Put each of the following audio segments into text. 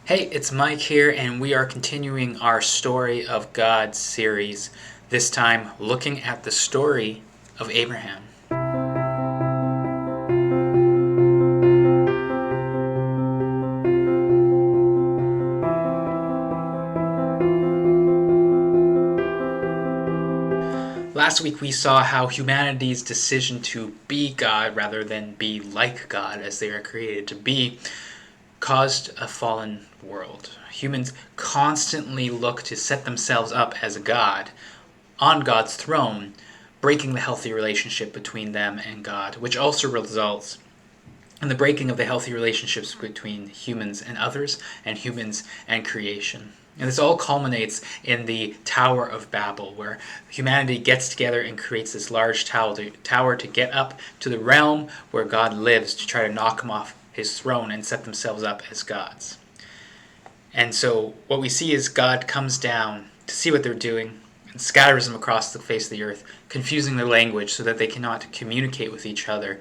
Hey, it's Mike here, and we are continuing our Story of God series, this time looking at the story of Abraham. Last week we saw how humanity's decision to be God rather than be like God as they are created to be caused a fallen world. Humans constantly look to set themselves up as a God on God's throne, breaking the healthy relationship between them and God, which also results in the breaking of the healthy relationships between humans and others and humans and creation. And this all culminates in the Tower of Babel, where humanity gets together and creates this large tower to get up to the realm where God lives to try to knock him off his throne and set themselves up as gods. And so what we see is God comes down to see what they're doing and scatters them across the face of the earth, confusing their language so that they cannot communicate with each other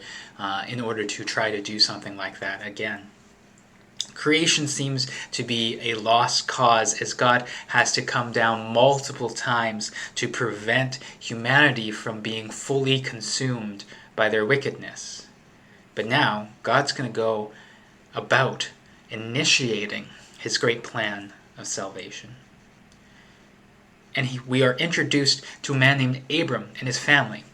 in order to try to do something like that again. Creation seems to be a lost cause as God has to come down multiple times to prevent humanity from being fully consumed by their wickedness. But now, God's going to go about initiating his great plan of salvation. And we are introduced to a man named Abram and his family.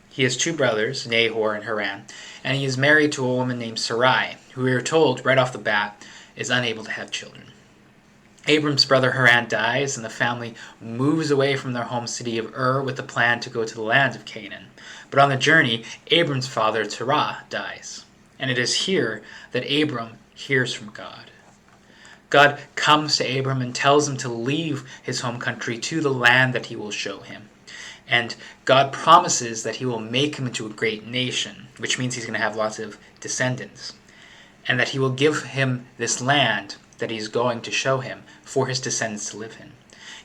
He has two brothers, Nahor and Haran, and he is married to a woman named Sarai, who we are told right off the bat is unable to have children. Abram's brother Haran dies, and the family moves away from their home city of Ur with the plan to go to the land of Canaan. But on the journey, Abram's father Terah dies, and it is here that Abram hears from God. God comes to Abram and tells him to leave his home country to the land that he will show him. And God promises that he will make him into a great nation, which means he's going to have lots of descendants, and that he will give him this land that he's going to show him for his descendants to live in. And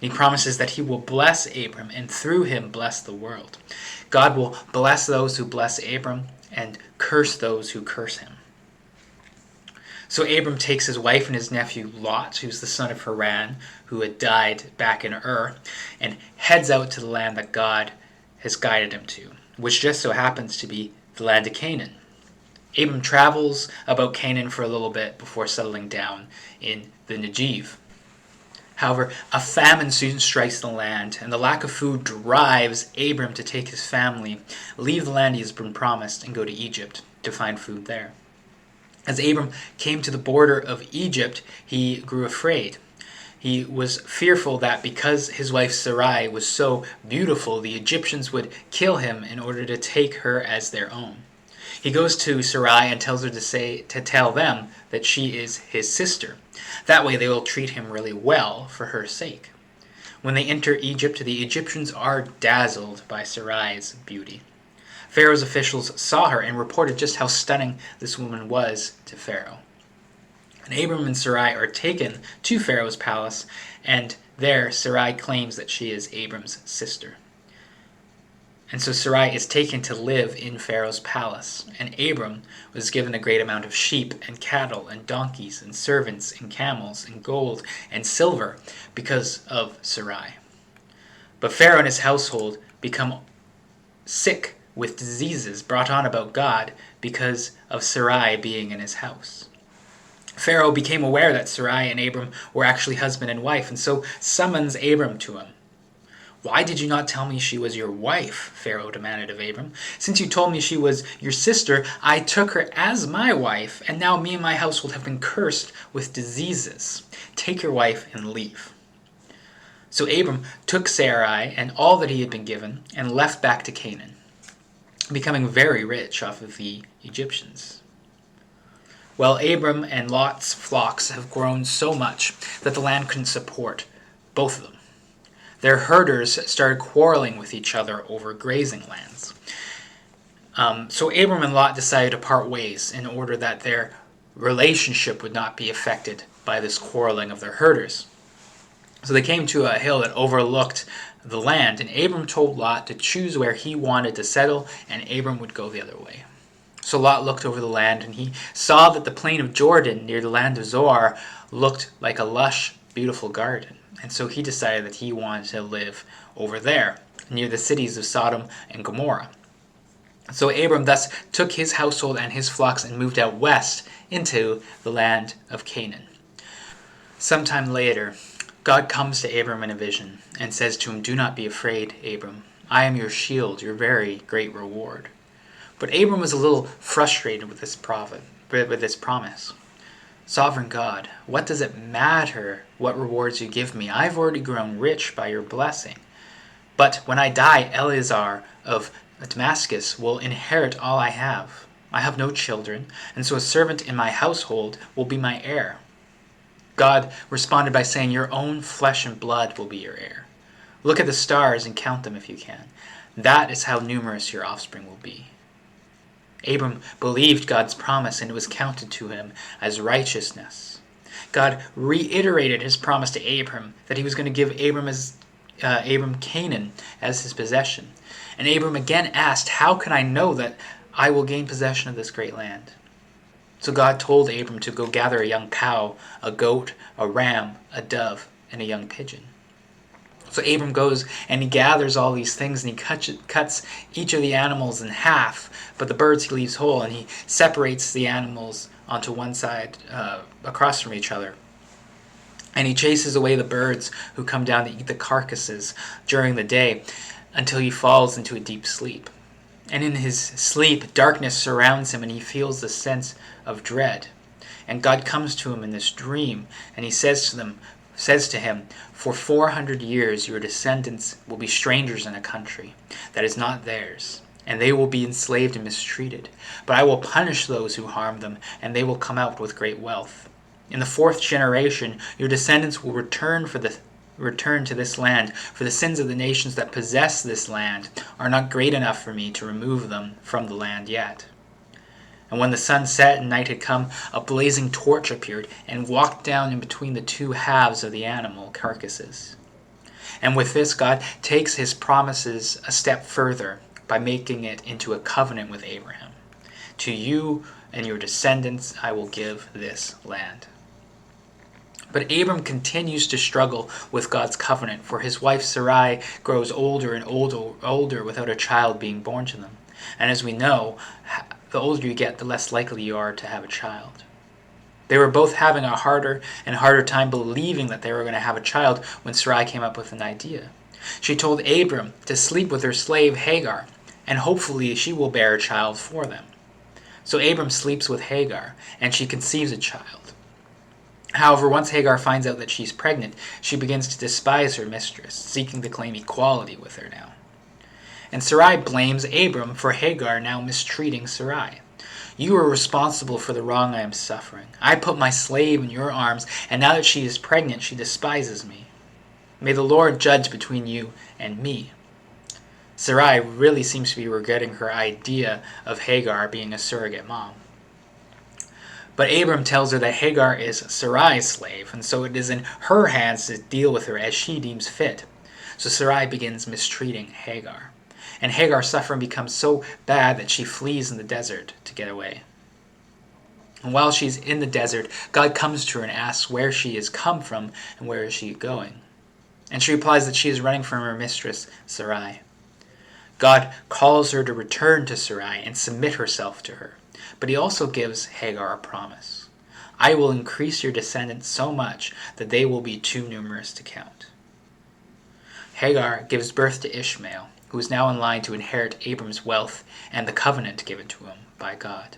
he promises that he will bless Abram and through him bless the world. God will bless those who bless Abram and curse those who curse him. So Abram takes his wife and his nephew Lot, who's the son of Haran, who had died back in Ur, and heads out to the land that God has guided him to, which just so happens to be the land of Canaan. Abram travels about Canaan for a little bit before settling down in the Negev. However, a famine soon strikes the land, and the lack of food drives Abram to take his family, leave the land he has been promised, and go to Egypt to find food there. As Abram came to the border of Egypt, he grew afraid. He was fearful that because his wife Sarai was so beautiful, the Egyptians would kill him in order to take her as their own. He goes to Sarai and tells her to tell them that she is his sister. That way they will treat him really well for her sake. When they enter Egypt, the Egyptians are dazzled by Sarai's beauty. Pharaoh's officials saw her and reported just how stunning this woman was to Pharaoh. And Abram and Sarai are taken to Pharaoh's palace, and there Sarai claims that she is Abram's sister. And so Sarai is taken to live in Pharaoh's palace, and Abram was given a great amount of sheep and cattle and donkeys and servants and camels and gold and silver because of Sarai. But Pharaoh and his household become sick with diseases brought on about God because of Sarai being in his house. Pharaoh became aware that Sarai and Abram were actually husband and wife, and so summons Abram to him. "Why did you not tell me she was your wife?" Pharaoh demanded of Abram. "Since you told me she was your sister, I took her as my wife, and now me and my household have been cursed with diseases. Take your wife and leave." So Abram took Sarai and all that he had been given and left back to Canaan, becoming very rich off of the Egyptians. Well, Abram and Lot's flocks have grown so much that the land couldn't support both of them. Their herders started quarreling with each other over grazing lands. So Abram and Lot decided to part ways in order that their relationship would not be affected by this quarreling of their herders. So they came to a hill that overlooked the land, and Abram told Lot to choose where he wanted to settle, and Abram would go the other way. So Lot looked over the land, and he saw that the plain of Jordan near the land of Zoar looked like a lush, beautiful garden. And so he decided that he wanted to live over there, near the cities of Sodom and Gomorrah. So Abram thus took his household and his flocks and moved out west into the land of Canaan. Sometime later, God comes to Abram in a vision and says to him, "Do not be afraid, Abram. I am your shield, your very great reward." But Abram was a little frustrated with this promise. "Sovereign God, what does it matter what rewards you give me? I've already grown rich by your blessing. But when I die, Eleazar of Damascus will inherit all I have. I have no children, and so a servant in my household will be my heir." God responded by saying, "Your own flesh and blood will be your heir. Look at the stars and count them if you can. That is how numerous your offspring will be." Abram believed God's promise, and it was counted to him as righteousness. God reiterated his promise to Abram that he was going to give Abram Canaan as his possession. And Abram again asked, "How can I know that I will gain possession of this great land?" So God told Abram to go gather a young cow, a goat, a ram, a dove, and a young pigeon. So Abram goes and he gathers all these things, and he cuts each of the animals in half, but the birds he leaves whole, and he separates the animals onto one side across from each other. And he chases away the birds who come down to eat the carcasses during the day until he falls into a deep sleep. And in his sleep, darkness surrounds him, and he feels the sense of dread. And God comes to him in this dream, and he says to him, "For 400 years your descendants will be strangers in a country that is not theirs, and they will be enslaved and mistreated. But I will punish those who harm them, and they will come out with great wealth. In the 4th generation your descendants will return to this land, for the sins of the nations that possess this land are not great enough for me to remove them from the land yet." And when the sun set and night had come, a blazing torch appeared and walked down in between the two halves of the animal carcasses. And with this, God takes his promises a step further by making it into a covenant with Abraham. "To you and your descendants I will give this land." But Abram continues to struggle with God's covenant, for his wife Sarai grows older and older without a child being born to them. And as we know, the older you get, the less likely you are to have a child. They were both having a harder and harder time believing that they were going to have a child when Sarai came up with an idea. She told Abram to sleep with her slave Hagar, and hopefully she will bear a child for them. So Abram sleeps with Hagar, and she conceives a child. However, once Hagar finds out that she's pregnant, she begins to despise her mistress, seeking to claim equality with her now. And Sarai blames Abram for Hagar now mistreating Sarai. "You are responsible for the wrong I am suffering. I put my slave in your arms, and now that she is pregnant, she despises me. May the Lord judge between you and me." Sarai really seems to be regretting her idea of Hagar being a surrogate mom. But Abram tells her that Hagar is Sarai's slave, and so it is in her hands to deal with her as she deems fit. So Sarai begins mistreating Hagar. And Hagar's suffering becomes so bad that she flees in the desert to get away. And while she's in the desert, God comes to her and asks where she has come from and where is she going. And she replies that she is running from her mistress, Sarai. God calls her to return to Sarai and submit herself to her. But he also gives Hagar a promise. "I will increase your descendants so much that they will be too numerous to count." Hagar gives birth to Ishmael, who is now in line to inherit Abram's wealth and the covenant given to him by God.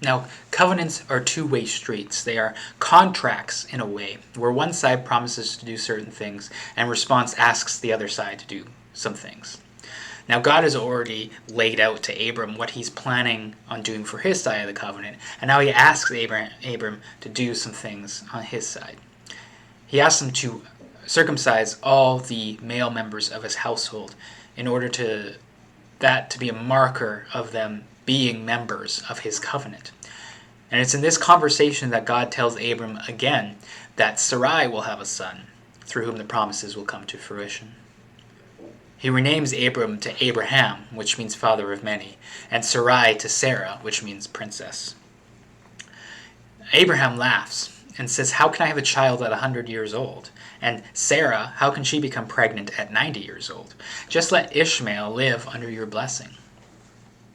Now, covenants are two-way streets. They are contracts in a way, where one side promises to do certain things and in response asks the other side to do some things. Now, God has already laid out to Abram what he's planning on doing for his side of the covenant, and now he asks Abram to do some things on his side. He asks him to circumcise all the male members of his household in order to be a marker of them being members of his covenant. And it's in this conversation that God tells Abram again that Sarai will have a son through whom the promises will come to fruition. He renames Abram to Abraham, which means father of many, and Sarai to Sarah, which means princess. Abraham laughs and says, "How can I have a child at 100 years old? And Sarah, how can she become pregnant at 90 years old? Just let Ishmael live under your blessing."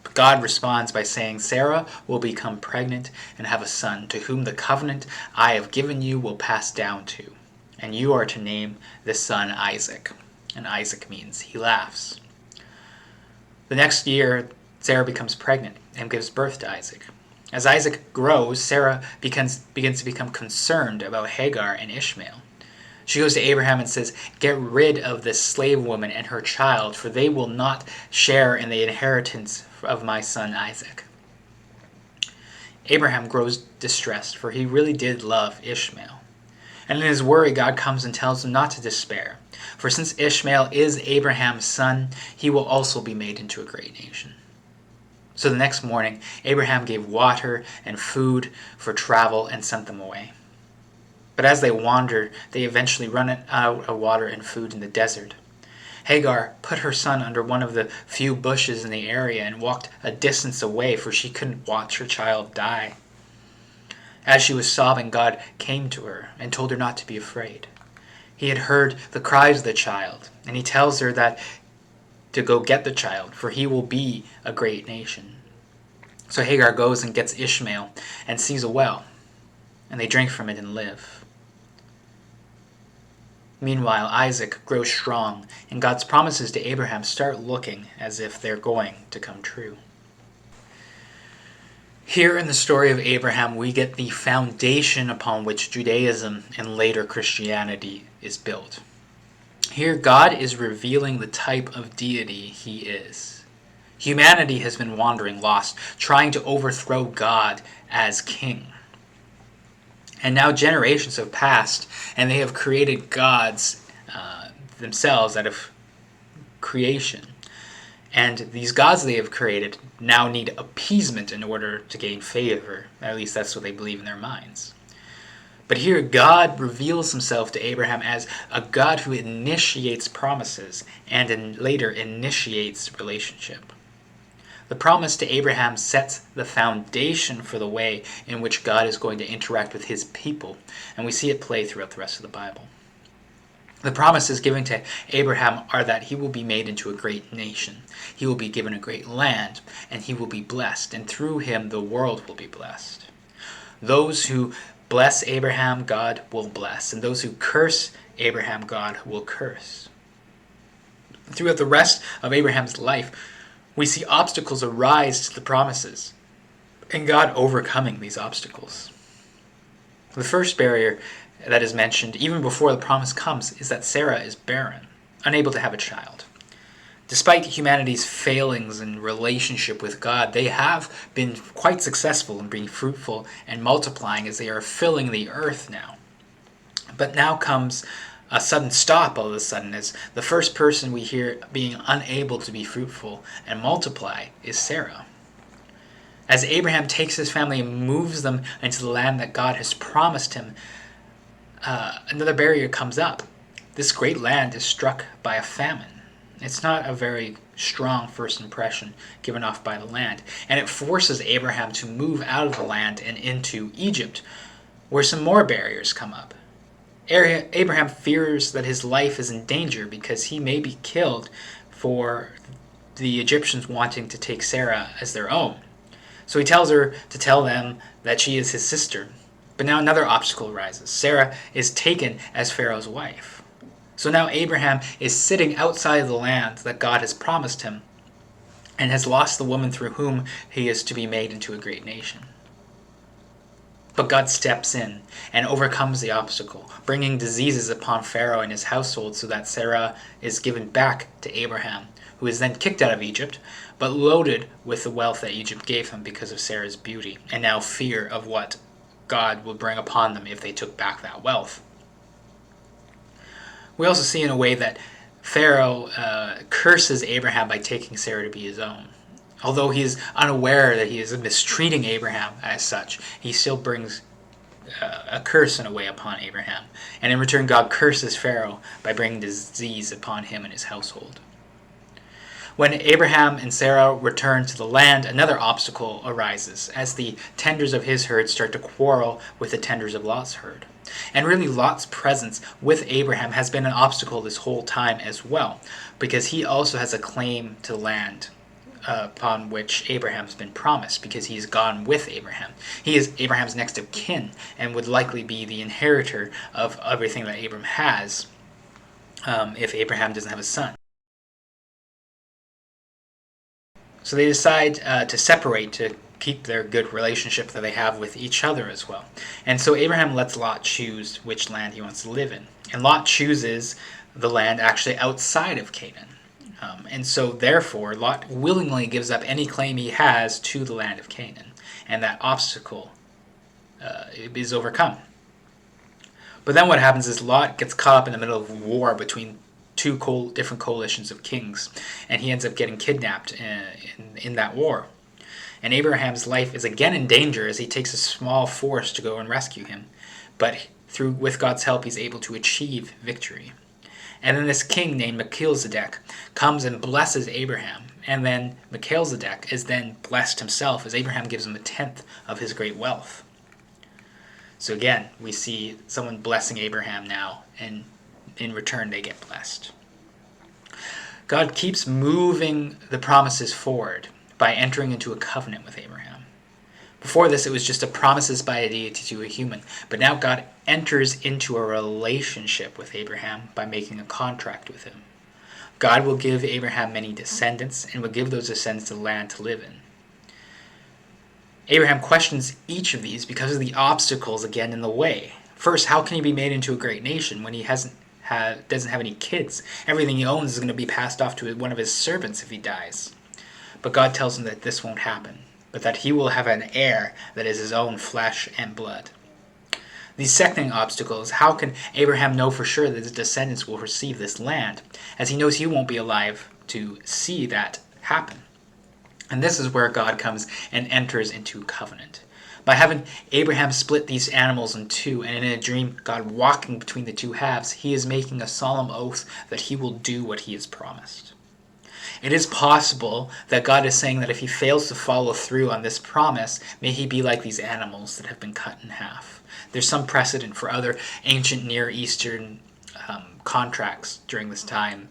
But God responds by saying, "Sarah will become pregnant and have a son, to whom the covenant I have given you will pass down to. And you are to name this son Isaac." And Isaac means he laughs. The next year, Sarah becomes pregnant and gives birth to Isaac. As Isaac grows, Sarah begins to become concerned about Hagar and Ishmael. She goes to Abraham and says, "Get rid of this slave woman and her child, for they will not share in the inheritance of my son Isaac." Abraham grows distressed, for he really did love Ishmael. And in his worry, God comes and tells him not to despair. For since Ishmael is Abraham's son, he will also be made into a great nation. So the next morning, Abraham gave water and food for travel and sent them away. But as they wandered, they eventually run out of water and food in the desert. Hagar put her son under one of the few bushes in the area and walked a distance away, for she couldn't watch her child die. As she was sobbing, God came to her and told her not to be afraid. He had heard the cries of the child, and he tells her that to go get the child, for he will be a great nation. So Hagar goes and gets Ishmael and sees a well, and they drink from it and live. Meanwhile, Isaac grows strong, and God's promises to Abraham start looking as if they're going to come true. Here in the story of Abraham, we get the foundation upon which Judaism and later Christianity is built. Here, God is revealing the type of deity he is. Humanity has been wandering lost, trying to overthrow God as king. And now generations have passed, and they have created gods themselves out of creation. And these gods they have created now need appeasement in order to gain favor. At least that's what they believe in their minds. But here God reveals himself to Abraham as a God who initiates promises and then later initiates relationship. The promise to Abraham sets the foundation for the way in which God is going to interact with his people, and we see it play throughout the rest of the Bible. The promises given to Abraham are that he will be made into a great nation. He will be given a great land, and he will be blessed, and through him the world will be blessed. Those who bless Abraham, God will bless, and those who curse Abraham, God will curse. Throughout the rest of Abraham's life, we see obstacles arise to the promises, and God overcoming these obstacles. The first barrier that is mentioned even before the promise comes is that Sarah is barren, unable to have a child. Despite humanity's failings in relationship with God, they have been quite successful in being fruitful and multiplying as they are filling the earth now. But now comes a sudden stop all of a sudden, as the first person we hear being unable to be fruitful and multiply is Sarah. As Abraham takes his family and moves them into the land that God has promised him, another barrier comes up. This great land is struck by a famine. It's not a very strong first impression given off by the land, and it forces Abraham to move out of the land and into Egypt, where some more barriers come up. Abraham fears that his life is in danger because he may be killed for the Egyptians wanting to take Sarah as their own. So he tells her to tell them that she is his sister. But now another obstacle arises. Sarah is taken as Pharaoh's wife. So now Abraham is sitting outside of the land that God has promised him and has lost the woman through whom he is to be made into a great nation. But God steps in and overcomes the obstacle, bringing diseases upon Pharaoh and his household so that Sarah is given back to Abraham, who is then kicked out of Egypt, but loaded with the wealth that Egypt gave him because of Sarah's beauty, and now fear of what God would bring upon them if they took back that wealth. We also see in a way that Pharaoh curses Abraham by taking Sarah to be his own. Although he is unaware that he is mistreating Abraham as such, he still brings a curse in a way upon Abraham. And in return, God curses Pharaoh by bringing disease upon him and his household. When Abraham and Sarah return to the land, another obstacle arises as the tenders of his herd start to quarrel with the tenders of Lot's herd. And really, Lot's presence with Abraham has been an obstacle this whole time as well, because he also has a claim to land upon which Abraham's been promised, because he's gone with Abraham. He is Abraham's next of kin and would likely be the inheritor of everything that Abraham has if Abraham doesn't have a son. So they decide to separate to keep their good relationship that they have with each other as well. And so Abraham lets Lot choose which land he wants to live in. And Lot chooses the land actually outside of Canaan. And so therefore, Lot willingly gives up any claim he has to the land of Canaan. And that obstacle is overcome. But then what happens is Lot gets caught up in the middle of war between two different coalitions of kings, and he ends up getting kidnapped in that war. And Abraham's life is again in danger as he takes a small force to go and rescue him. But with God's help, he's able to achieve victory. And then this king named Melchizedek comes and blesses Abraham. And then Melchizedek is then blessed himself as Abraham gives him a tenth of his great wealth. So again, we see someone blessing Abraham now, and in return they get blessed. God keeps moving the promises forward by entering into a covenant with Abraham. Before this, it was just a promises by a deity to a human, but now God enters into a relationship with Abraham by making a contract with him. God will give Abraham many descendants and will give those descendants the land to live in. Abraham questions each of these because of the obstacles again in the way. First, how can he be made into a great nation when he doesn't have any kids? Everything he owns is going to be passed off to one of his servants if he dies. But God tells him that this won't happen, but that he will have an heir that is his own flesh and blood. The second obstacle is, how can Abraham know for sure that his descendants will receive this land, as he knows he won't be alive to see that happen? And this is where God comes and enters into covenant. By having Abraham split these animals in two, and in a dream God walking between the two halves, he is making a solemn oath that he will do what he has promised. It is possible that God is saying that if he fails to follow through on this promise, may he be like these animals that have been cut in half. There's some precedent for other ancient Near Eastern contracts during this time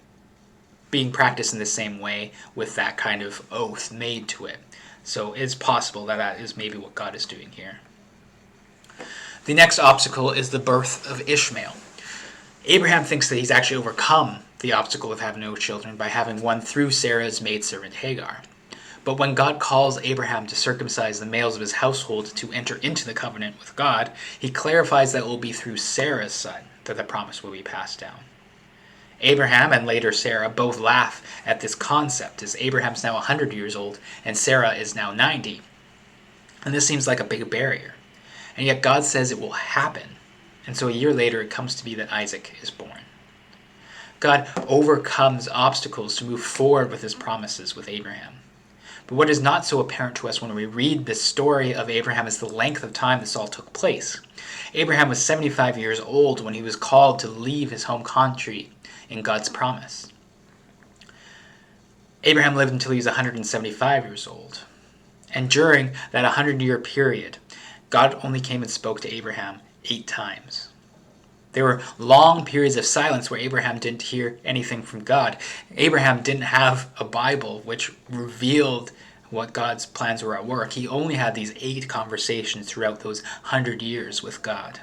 being practiced in the same way, with that kind of oath made to it. So it's possible that that is maybe what God is doing here. The next obstacle is the birth of Ishmael. Abraham thinks that he's actually overcome the obstacle of having no children by having one through Sarah's maidservant Hagar. But when God calls Abraham to circumcise the males of his household to enter into the covenant with God, he clarifies that it will be through Sarah's son that the promise will be passed down. Abraham and later Sarah both laugh at this concept, as Abraham's now 100 years old and Sarah is now 90. And this seems like a big barrier. And yet God says it will happen. And so a year later it comes to be that Isaac is born. God overcomes obstacles to move forward with his promises with Abraham. But what is not so apparent to us when we read the story of Abraham is the length of time this all took place. Abraham was 75 years old when he was called to leave his home country in God's promise. Abraham lived until he was 175 years old. And during that 100-year period, God only came and spoke to Abraham 8 times. There were long periods of silence where Abraham didn't hear anything from God. Abraham didn't have a Bible which revealed what God's plans were at work. He only had these 8 conversations throughout those 100 years with God.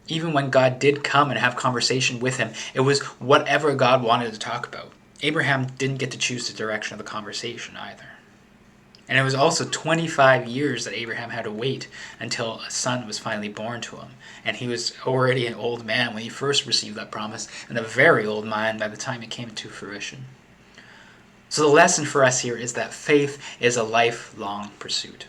Even when God did come and have conversation with him, it was whatever God wanted to talk about. Abraham didn't get to choose the direction of the conversation either. And it was also 25 years that Abraham had to wait until a son was finally born to him. And he was already an old man when he first received that promise, and a very old man by the time it came to fruition. So the lesson for us here is that faith is a lifelong pursuit.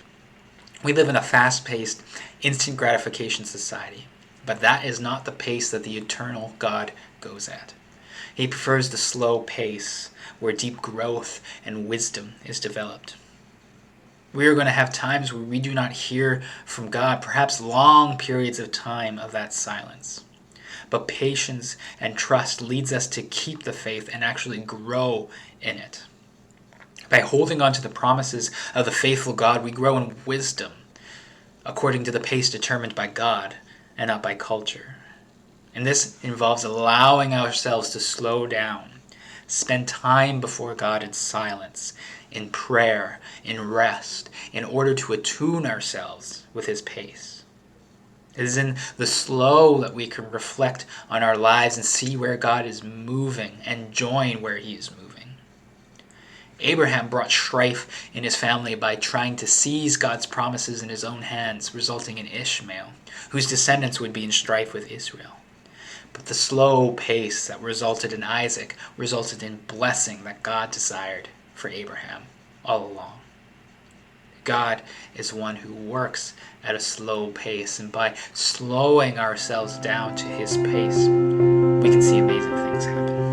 We live in a fast-paced, instant gratification society. But that is not the pace that the eternal God goes at. He prefers the slow pace where deep growth and wisdom is developed. We are going to have times where we do not hear from God, perhaps long periods of time of that silence. but patience and trust leads us to keep the faith and actually grow in it. By holding on to the promises of the faithful God, we grow in wisdom, according to the pace determined by God and not by culture. And this involves allowing ourselves to slow down, spend time before God in silence, in prayer, in rest, in order to attune ourselves with His pace. It is in the slow that we can reflect on our lives and see where God is moving and join where He is moving. Abraham brought strife in his family by trying to seize God's promises in his own hands, resulting in Ishmael, whose descendants would be in strife with Israel. But the slow pace that resulted in Isaac resulted in blessing that God desired for Abraham all along. God is one who works at a slow pace, and by slowing ourselves down to His pace, we can see amazing things happen.